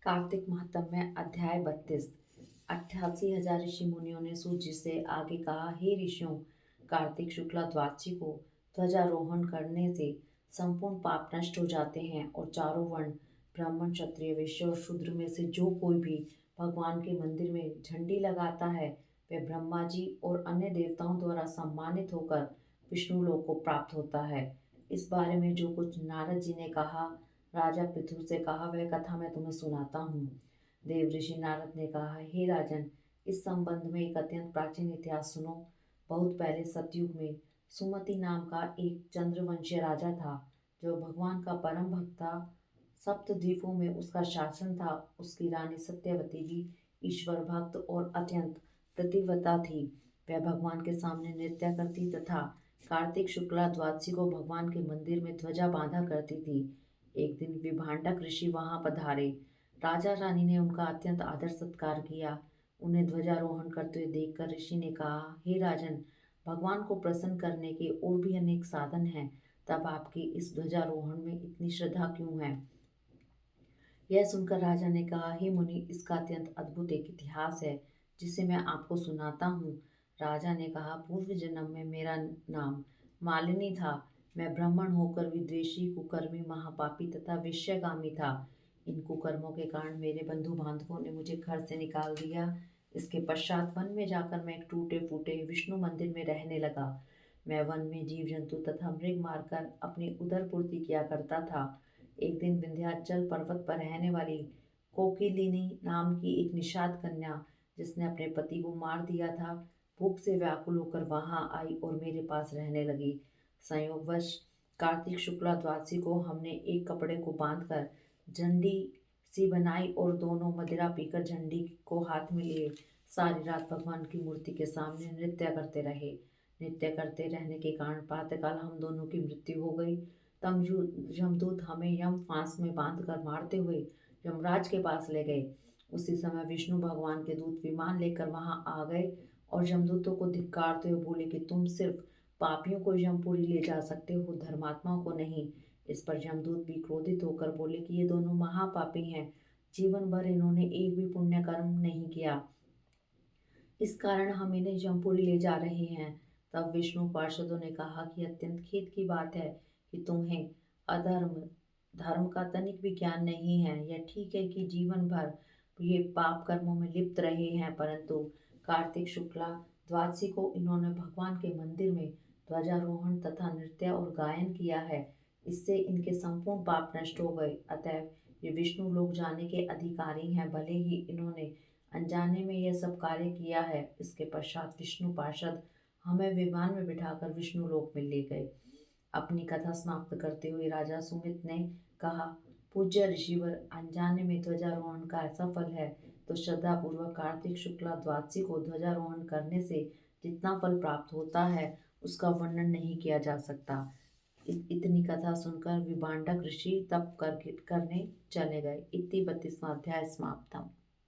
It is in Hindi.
कार्तिक महात्म में अध्याय 32। 88,000 ऋषि मुनियों ने सूर्य से आगे कहा, हे ऋषियों, कार्तिक शुक्ला द्वादशी को ध्वजारोहण करने से संपूर्ण पाप नष्ट हो जाते हैं और चारों वर्ण ब्राह्मण, क्षत्रिय, वैश्य और शूद्र में से जो कोई भी भगवान के मंदिर में झंडी लगाता है वह ब्रह्मा जी और अन्य देवताओं द्वारा सम्मानित होकर विष्णु लोक को प्राप्त होता है। इस बारे में जो कुछ नारद जी ने कहा, राजा पृथु से कहा, वह कथा मैं तुम्हें सुनाता हूँ। देव ऋषि नारद ने कहा, हे राजन, इस संबंध में एक अत्यंत प्राचीन इतिहास सुनो। बहुत पहले सतयुग में सुमति नाम का एक चंद्रवंशीय राजा था जो भगवान का परम भक्त था। सप्त द्वीपों में उसका शासन था। उसकी रानी सत्यवती भी ईश्वर भक्त और अत्यंत प्रतिव्रता थी। वह भगवान के सामने नृत्य करती तथा कार्तिक शुक्ला द्वादशी को भगवान के मंदिर में ध्वजा बांधा करती थी। एक दिन विभांडक ऋषि वहां पधारे। राजा रानी ने उनका अत्यंत आदर सत्कार किया। उन्हें ध्वजारोहण करते हुए देखकर ऋषि ने कहा, हे राजन, भगवान को प्रसन्न करने के और भी अनेक साधन हैं, तब आपकी इस ध्वजारोहण में इतनी श्रद्धा क्यों है? यह सुनकर राजा ने कहा, हे मुनि, इसका अत्यंत अद्भुत एक इतिहास है जिसे मैं आपको सुनाता हूँ। राजा ने कहा, पूर्व जन्म में मेरा नाम मालिनी था। मैं ब्राह्मण होकर विद्वेषी, कुकर्मी, महापापी तथा वेश्यागामी था। इन कुकर्मों के कारण मेरे बंधु बांधवों ने मुझे घर से निकाल दिया। इसके पश्चात वन में जाकर मैं एक टूटे फूटे विष्णु मंदिर में रहने लगा। मैं वन में जीव जंतु तथा मृग मारकर अपनी उदर पूर्ति किया करता था। एक दिन विंध्याचल पर्वत पर रहने वाली कोकिलिनी नाम की एक निषाद कन्या, जिसने अपने पति को मार दिया था, भूख से व्याकुल होकर वहां आई और मेरे पास रहने लगी। संयोगवश कार्तिक शुक्ला द्वादशी को हमने एक कपड़े को बांधकर झंडी सी बनाई और दोनों मदिरा पीकर झंडी को हाथ में लिए सारी रात भगवान की मूर्ति के सामने नृत्य करते रहे। नृत्य करते रहने के कारण प्रातःकाल हम दोनों की मृत्यु हो गई। तब यमदूत हमें यम फांस में बांधकर मारते हुए यमराज के पास ले गए। उसी समय विष्णु भगवान के दूत विमान लेकर वहां आ गए और यमदूतों को धिक्कारते हुए बोले कि तुम सिर्फ पापियों को यमपुरी ले जा सकते हो, धर्मात्माओं को नहीं। इस पर यमदूत भी क्रोधित होकर बोले कि ये दोनों महापापी हैं, जीवन भर इन्होंने एक भी पुण्य कर्म नहीं किया, इस कारण हम इन्हें यमपुरी ले जा रहे हैं। तब विष्णु पार्षदों ने कहा कि अत्यंत खेद की बात है कि तुम्हें अधर्म धर्म का तनिक भी ज्ञान नहीं है। यह ठीक है कि जीवन भर ये पाप कर्मों में लिप्त रहे हैं, परंतु कार्तिक शुक्ला द्वादशी को इन्होंने भगवान के मंदिर में ध्वजारोहण तथा नृत्य और गायन किया है। इससे इनके संपूर्ण पाप नष्ट हो गए। अतएव ये विष्णु लोक जाने के अधिकारी हैं, भले ही इन्होंने अनजाने में यह सब कार्य किया है। इसके पश्चात विष्णु पार्षद हमें विमान में बिठाकर विष्णु लोक में ले गए। अपनी कथा समाप्त करते हुए राजा सुमित ने कहा, पूज्य ऋषिवर, अनजाने में ध्वजारोहण का ऐसा फल है, तो श्रद्धा पूर्वक कार्तिक शुक्ला द्वादशी को ध्वजारोहण करने से जितना फल प्राप्त होता है उसका वर्णन नहीं किया जा सकता। इतनी कथा सुनकर विभांडक ऋषि तप करने चले गए। इति 32वां अध्याय समाप्तम।